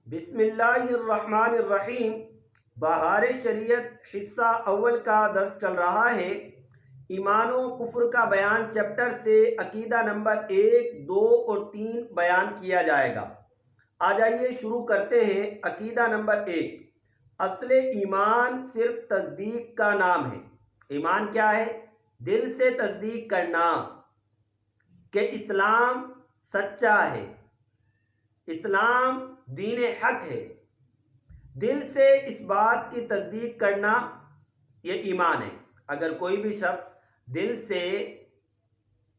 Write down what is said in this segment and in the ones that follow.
بسم اللہ الرحمن الرحیم۔ بہار شریعت حصہ اول کا درس چل رہا ہے۔ ایمان و کفر کا بیان چیپٹر سے عقیدہ نمبر 1، 2 اور 3 بیان کیا جائے گا۔ آ جائیے شروع کرتے ہیں۔ عقیدہ نمبر 1، اصل ایمان صرف تصدیق کا نام ہے۔ ایمان کیا ہے؟ دل سے تصدیق کرنا کہ اسلام سچا ہے، اسلام دین حق ہے۔ دل سے اس بات کی تصدیق کرنا یہ ایمان ہے۔ اگر کوئی بھی شخص دل سے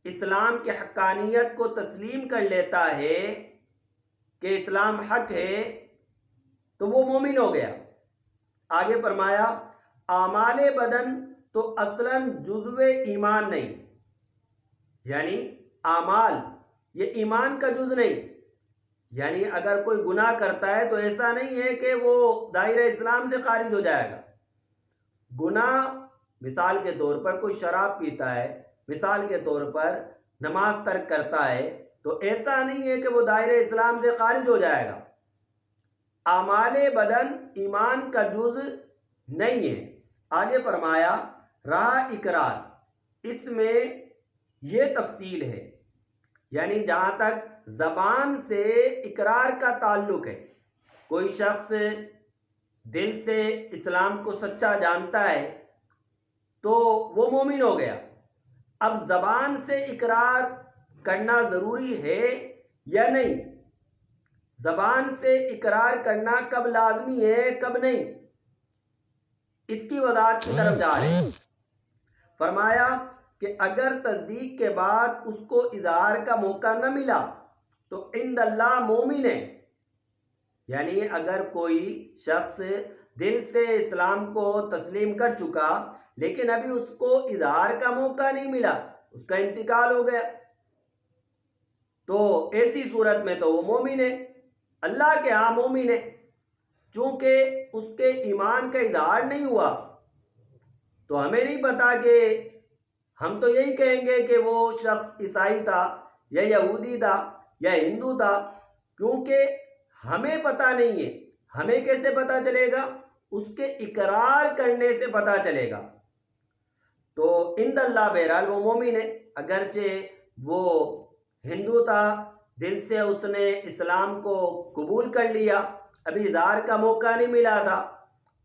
اسلام کی حقانیت کو تسلیم کر لیتا ہے کہ اسلام حق ہے تو وہ مومن ہو گیا۔ آگے فرمایا اعمال بدن تو اصلاً جزو ایمان نہیں، یعنی اعمال یہ ایمان کا جز نہیں۔ یعنی اگر کوئی گناہ کرتا ہے تو ایسا نہیں ہے کہ وہ دائرہ اسلام سے خارج ہو جائے گا۔ گناہ مثال کے طور پر کوئی شراب پیتا ہے، مثال کے طور پر نماز ترک کرتا ہے، تو ایسا نہیں ہے کہ وہ دائرہ اسلام سے خارج ہو جائے گا۔ اعمال بدن ایمان کا جز نہیں ہے۔ آگے فرمایا رہا اقرار، اس میں یہ تفصیل ہے، یعنی جہاں تک زبان سے اقرار کا تعلق ہے، کوئی شخص دل سے اسلام کو سچا جانتا ہے تو وہ مومن ہو گیا۔ اب زبان سے اقرار کرنا ضروری ہے یا نہیں، زبان سے اقرار کرنا کب لازمی ہے کب نہیں، اس کی وضاحت کی طرف جا رہے ہیں۔ فرمایا کہ اگر تصدیق کے بعد اس کو اظہار کا موقع نہ ملا تو عند اللہ مومن ہے۔ یعنی اگر کوئی شخص دل سے اسلام کو تسلیم کر چکا لیکن ابھی اس کو اظہار کا موقع نہیں ملا، اس کا انتقال ہو گیا، تو ایسی صورت میں تو وہ مومن ہے، اللہ کے ہاں مومن ہے۔ چونکہ اس کے ایمان کا اظہار نہیں ہوا تو ہمیں نہیں پتا کہ ہم تو یہی کہیں گے کہ وہ شخص عیسائی تھا یا یہودی تھا یا ہندو تھا، کیونکہ ہمیں پتہ نہیں ہے۔ ہمیں کیسے پتہ چلے گا؟ اس کے اقرار کرنے سے پتہ چلے گا۔ تو عند اللہ بہرحال وہ مومن ہے، اگرچہ وہ ہندو تھا، دل سے اس نے اسلام کو قبول کر لیا، ابھی اظہار کا موقع نہیں ملا تھا،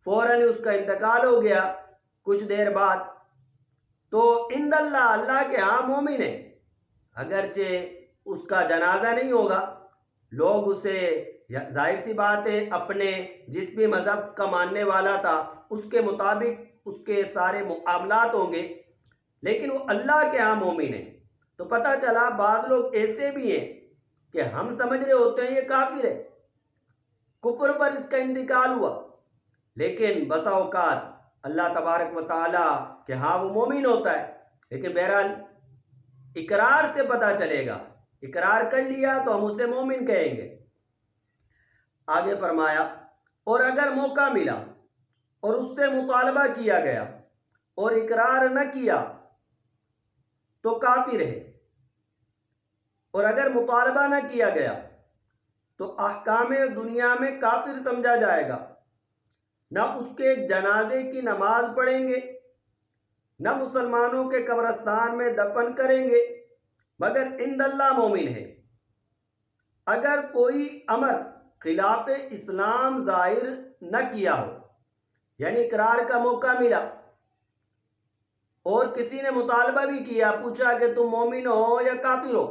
فوراً اس کا انتقال ہو گیا کچھ دیر بعد، تو عند اللہ اللہ کے ہاں مومن ہے، اگرچہ اس کا جنازہ نہیں ہوگا، لوگ اسے ظاہر سی بات ہے اپنے جس بھی مذہب کا ماننے والا تھا اس کے مطابق اس کے سارے معاملات ہوں گے، لیکن وہ اللہ کے ہاں مومن ہے۔ تو پتہ چلا بعض لوگ ایسے بھی ہیں کہ ہم سمجھ رہے ہوتے ہیں یہ کافر ہے، کفر پر اس کا انتقال ہوا، لیکن بسا اوقات اللہ تبارک و تعالی کہ ہاں وہ مومن ہوتا ہے، لیکن بہرحال اقرار سے پتہ چلے گا، اقرار کر لیا تو ہم اسے مومن کہیں گے۔ آگے فرمایا اور اگر موقع ملا اور اس سے مطالبہ کیا گیا اور اقرار نہ کیا تو کافر ہے، اور اگر مطالبہ نہ کیا گیا تو احکام دنیا میں کافر سمجھا جائے گا، نہ اس کے جنازے کی نماز پڑھیں گے، نہ مسلمانوں کے قبرستان میں دفن کریں گے، مگر عند اللہ مومن ہے۔ اگر کوئی امر خلاف اسلام ظاہر نہ کیا ہو، یعنی اقرار کا موقع ملا اور کسی نے مطالبہ بھی کیا، پوچھا کہ تم مومن ہو یا کافر ہو،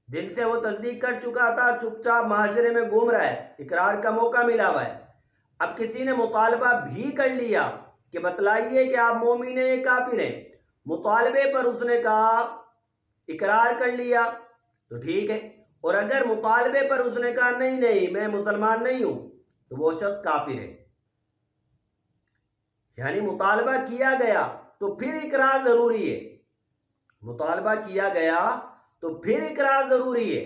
دل سے وہ تصدیق کر چکا تھا، چپ چاپ معاشرے میں گھوم رہا ہے، اقرار کا موقع ملا ہوا ہے، اب کسی نے مطالبہ بھی کر لیا کہ بتلائیے کہ آپ مومن ہیں یا کافر ہیں، مطالبے پر اس نے کہا اقرار کر لیا تو ٹھیک ہے، اور اگر مطالبے پر اس نے کہا نہیں نہیں میں مسلمان نہیں ہوں تو وہ شخص کافر ہے۔ یعنی مطالبہ کیا گیا تو پھر اقرار ضروری ہے، مطالبہ کیا گیا تو پھر اقرار ضروری ہے،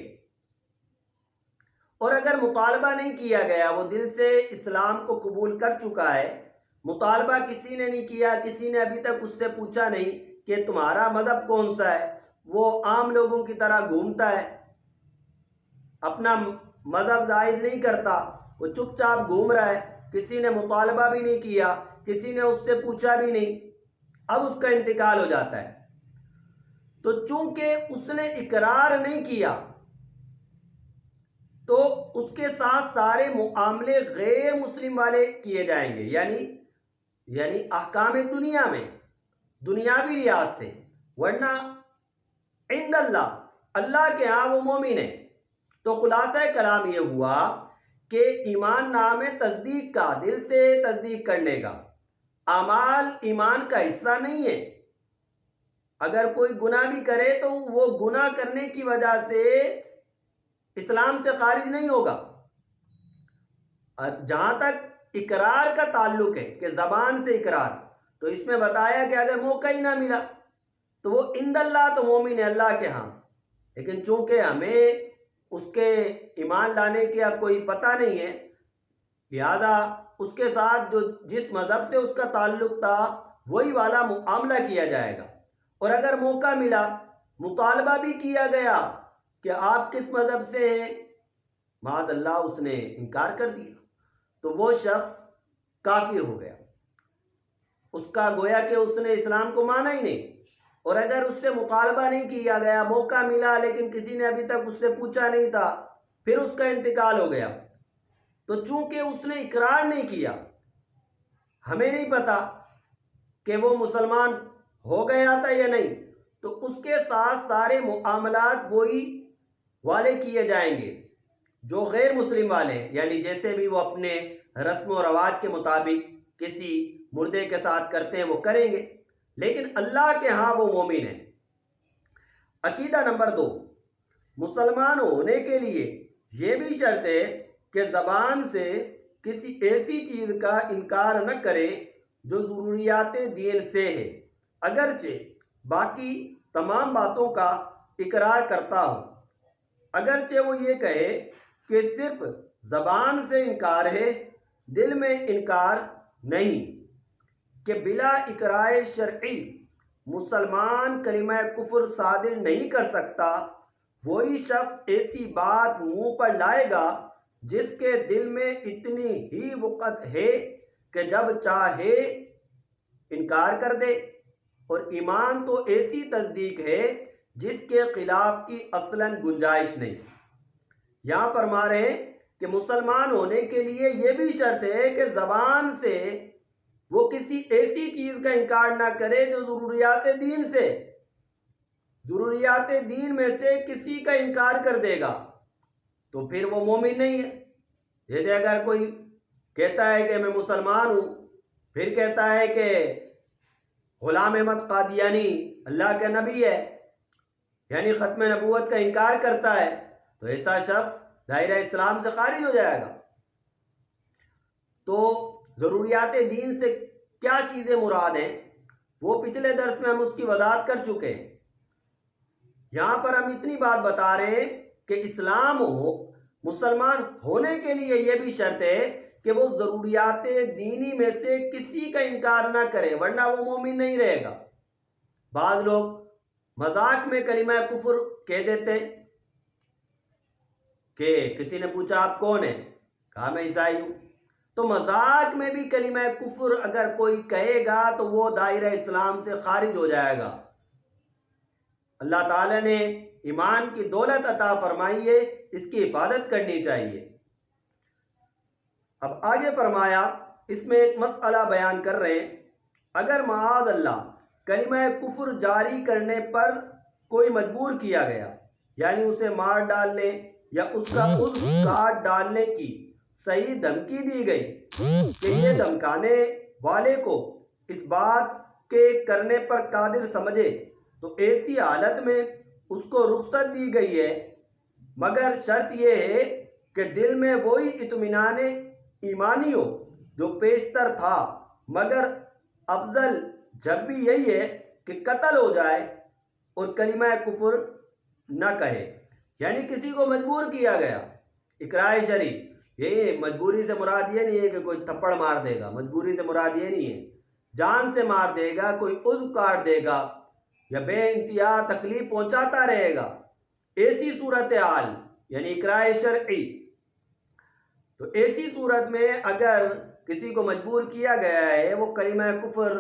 اور اگر مطالبہ نہیں کیا گیا، وہ دل سے اسلام کو قبول کر چکا ہے، مطالبہ کسی نے نہیں کیا، کسی نے ابھی تک اس سے پوچھا نہیں کہ تمہارا مذہب کون سا ہے، وہ عام لوگوں کی طرح گھومتا ہے، اپنا مذہب ظاہر نہیں کرتا، وہ چپ چاپ گھوم رہا ہے، کسی نے مطالبہ بھی نہیں کیا، کسی نے اس سے پوچھا بھی نہیں، اب اس کا انتقال ہو جاتا ہے، تو چونکہ اس نے اقرار نہیں کیا تو اس کے ساتھ سارے معاملے غیر مسلم والے کیے جائیں گے، یعنی احکام دنیا میں، دنیاوی لحاظ سے، ورنہ عند اللہ کے ہاں وہ مومن ہے۔ تو خلاصہ کلام یہ ہوا کہ ایمان نام ہے تصدیق کا، دل سے تصدیق کرنے کا، اعمال ایمان کا حصہ نہیں ہے۔ اگر کوئی گناہ بھی کرے تو وہ گناہ کرنے کی وجہ سے اسلام سے خارج نہیں ہوگا۔ اور جہاں تک اقرار کا تعلق ہے کہ زبان سے اقرار، تو اس میں بتایا کہ اگر موقع ہی نہ ملا تو وہ عند اللہ تو مومن ہے اللہ کے ہاں، لیکن چونکہ ہمیں اس کے ایمان لانے کا کوئی پتہ نہیں ہے، لہذا اس کے ساتھ جس مذہب سے اس کا تعلق تھا وہی والا معاملہ کیا جائے گا۔ اور اگر موقع ملا، مطالبہ بھی کیا گیا کہ آپ کس مذہب سے ہیں، معاذ اللہ اس نے انکار کر دیا، تو وہ شخص کافر ہو گیا، اس کا گویا کہ اس نے اسلام کو مانا ہی نہیں۔ اور اگر اس سے مطالبہ نہیں کیا گیا، موقع ملا لیکن کسی نے ابھی تک اس سے پوچھا نہیں تھا، پھر اس کا انتقال ہو گیا، تو چونکہ اس نے اقرار نہیں کیا، ہمیں نہیں پتا کہ وہ مسلمان ہو گیا تھا یا نہیں، تو اس کے ساتھ سارے معاملات وہی والے کیے جائیں گے جو غیر مسلم والے ہیں، یعنی جیسے بھی وہ اپنے رسم و رواج کے مطابق کسی مردے کے ساتھ کرتے ہیں وہ کریں گے، لیکن اللہ کے ہاں وہ مومن ہیں۔ عقیدہ نمبر 2، مسلمان ہونے کے لیے یہ بھی شرط ہے کہ زبان سے کسی ایسی چیز کا انکار نہ کرے جو ضروریات دین سے ہے، اگرچہ باقی تمام باتوں کا اقرار کرتا ہو۔ اگرچہ وہ یہ کہے کہ صرف زبان سے انکار ہے، دل میں انکار نہیں، کہ بلا اقرار شرعی مسلمان کلمہ کفر صادر نہیں کر سکتا، وہی شخص ایسی بات منہ پر لائے گا جس کے دل میں اتنی ہی وقت ہے کہ جب چاہے انکار کر دے، اور ایمان تو ایسی تصدیق ہے جس کے خلاف کی اصلاً گنجائش نہیں۔ یہاں فرما رہے ہیں کہ مسلمان ہونے کے لیے یہ بھی شرط ہے کہ زبان سے وہ کسی ایسی چیز کا انکار نہ کرے جو ضروریات دین سے، ضروریات دین میں سے کسی کا انکار کر دے گا تو پھر وہ مومن نہیں ہے۔ جیسے اگر کوئی کہتا ہے کہ میں مسلمان ہوں، پھر کہتا ہے کہ غلام احمد قادیانی اللہ کے نبی ہے، یعنی ختم نبوت کا انکار کرتا ہے، تو ایسا شخص دائرہ اسلام سے خارج ہو جائے گا۔ تو ضروریات دین سے کیا چیزیں مراد ہیں وہ پچھلے درس میں ہم اس کی وضاحت کر چکے ہیں۔ یہاں پر ہم اتنی بات بتا رہے ہیں کہ اسلام ہو، مسلمان ہونے کے لیے یہ بھی شرط ہے کہ وہ ضروریات دینی میں سے کسی کا انکار نہ کرے، ورنہ وہ مومن نہیں رہے گا۔ بعض لوگ مذاق میں کلمہ کفر کہہ دیتے ہیں کہ کسی نے پوچھا آپ کون ہیں، کہا میں عیسائی ہوں، تو مذاق میں بھی کلمہ کفر اگر کوئی کہے گا تو وہ دائرہ اسلام سے خارج ہو جائے گا۔ اللہ تعالیٰ نے ایمان کی دولت عطا فرمائی ہے، اس کی حفاظت کرنی چاہیے۔ اب آگے فرمایا، اس میں ایک مسئلہ بیان کر رہے ہیں، اگر معاذ اللہ کلمہ کفر جاری کرنے پر کوئی مجبور کیا گیا، یعنی اسے مار ڈالنے یا اس کا عضو کاٹ ڈالنے کی صحیح دھمکی دی گئی کہ یہ دھمکانے والے کو اس بات کے کرنے پر قادر سمجھے، تو ایسی حالت میں اس کو رخصت دی گئی ہے، مگر شرط یہ ہے کہ دل میں وہی اطمینان ایمانی ہو جو پیشتر تھا، مگر افضل جب بھی یہی ہے کہ قتل ہو جائے اور کلمہ کفر نہ کہے۔ یعنی کسی کو مجبور کیا گیا، اقرار شرعی، یہ مجبوری سے مراد یہ نہیں ہے کہ کوئی تھپڑ مار دے گا، مجبوری سے مراد یہ نہیں ہے، جان سے مار دے گا، کوئی عضو کاٹ دے گا یا بے انتہا تکلیف پہنچاتا رہے گا، ایسی صورتحال یعنی اقرار شرعی تو ایسی صورت میں اگر کسی کو مجبور کیا گیا ہے وہ کلمہ کفر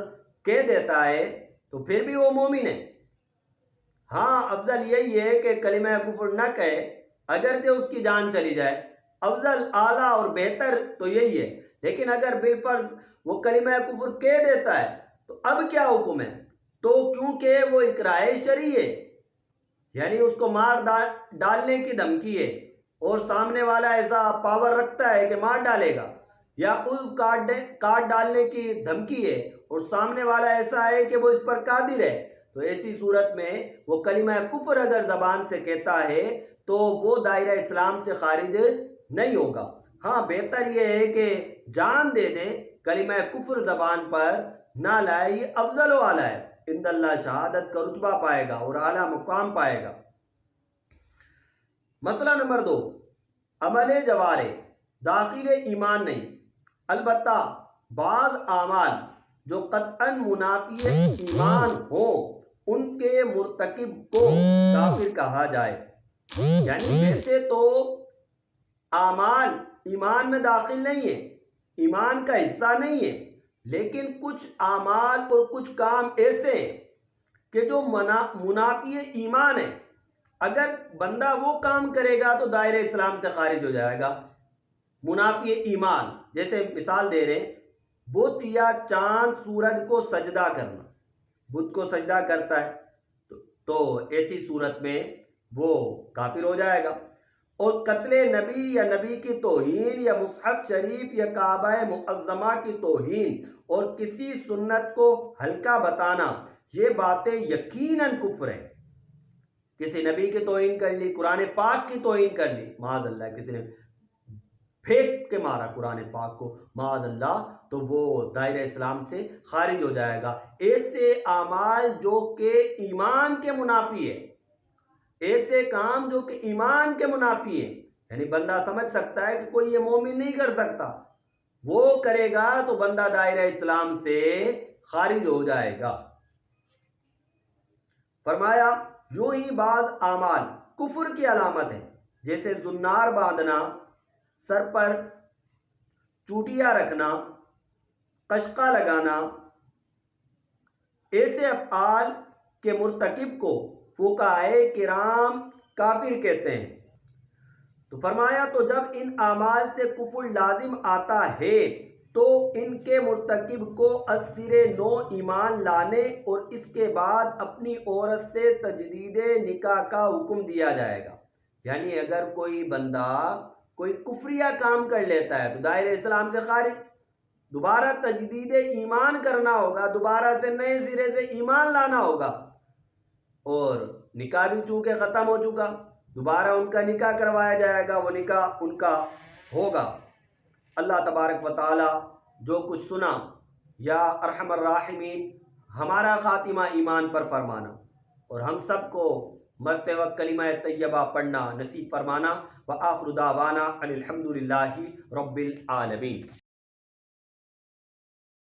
کہہ دیتا ہے تو پھر بھی وہ مومن ہے۔ ہاں افضل یہی ہے کہ کلمہ کفر نہ کہے اگرچہ اس کی جان چلی جائے، افضل اعلیٰ اور بہتر تو یہی ہے، لیکن اگر بالفرض وہ کلمہ کفر کہہ دیتا ہے تو اب کیا حکم ہے؟ تو کیونکہ وہ اکراہ شرعی ہے، یعنی اس کو مار ڈالنے کی دھمکی ہے اور سامنے والا ایسا پاور رکھتا ہے کہ مار ڈالے گا، یا اس کاٹ ڈالنے کی دھمکی ہے اور سامنے والا ایسا ہے کہ وہ اس پر قادر ہے، تو ایسی صورت میں وہ کلمہ کفر اگر زبان سے کہتا ہے تو وہ دائرہ اسلام سے خارج نہیں ہوگا۔ ہاں بہتر یہ ہے کہ جان دے دے، کلمہ کفر زبان پر نہ لائے، یہ افضل و اعلیٰ ہے، عند اللہ شہادت کا رتبہ پائے گا اور اعلیٰ مقام پائے گا۔ مسئلہ نمبر 2، عمل جوارح داخل ایمان نہیں، البتہ بعض اعمال جو قطعاً منافی ایمان ہوں ان کے مرتکب کو کافر کہا جائے۔ یعنی ویسے تو اعمال ایمان میں داخل نہیں ہے، ایمان کا حصہ نہیں ہے، لیکن کچھ اعمال اور کچھ کام ایسے ہیں کہ جو منافی ایمان ہے، اگر بندہ وہ کام کرے گا تو دائرہ اسلام سے خارج ہو جائے گا۔ منافی ایمان جیسے مثال دے رہے ہیں، بت یا چاند سورج کو سجدہ کرنا، بت کو سجدہ کرتا ہے تو ایسی صورت میں وہ کافر ہو جائے گا۔ اور قتل نبی یا نبی کی توہین یا مصحف شریف یا کعبہ معظمہ کی توہین اور کسی سنت کو ہلکا بتانا، یہ باتیں یقیناً کفر ہیں۔ کسی نبی کی توہین کر لی، قرآن پاک کی توہین کر لی، معاذ اللہ کسی نے پھینک کے مارا قرآن پاک کو، معاذ اللہ، تو وہ دائرہ اسلام سے خارج ہو جائے گا۔ ایسے اعمال جو کہ ایمان کے منافی ہے، ایسے کام جو کہ ایمان کے منافی ہیں، یعنی بندہ سمجھ سکتا ہے کہ کوئی یہ مومن نہیں کر سکتا، وہ کرے گا تو بندہ دائرہ اسلام سے خارج ہو جائے گا۔ فرمایا یوں ہی بعض اعمال کفر کی علامت ہے، جیسے زنار باندھنا، سر پر چوٹیاں رکھنا، قشقہ لگانا، ایسے افعال کے مرتکب کو فقہائے کرام کافر کہتے ہیں۔ تو فرمایا تو جب ان اعمال سے کفر لازم آتا ہے تو ان کے مرتکب کو از سر نو ایمان لانے اور اس کے بعد اپنی عورت سے تجدید نکاح کا حکم دیا جائے گا۔ یعنی اگر کوئی بندہ کوئی کفریہ کام کر لیتا ہے تو دائرہ اسلام سے خارج، دوبارہ تجدید ایمان کرنا ہوگا، دوبارہ سے نئے سرے سے ایمان لانا ہوگا، اور نکاح بھی چونکہ ختم ہو چکا، دوبارہ ان کا نکاح کروایا جائے گا، وہ نکاح ان کا ہوگا۔ اللہ تبارک و تعالی جو کچھ سنا یا ارحم الراحمین ہمارا خاتمہ ایمان پر فرمانا اور ہم سب کو مرتے وقت کلمہ طیبہ پڑھنا نصیب فرمانا۔ وآخر دعوانا ان الحمد للہ رب العالمین۔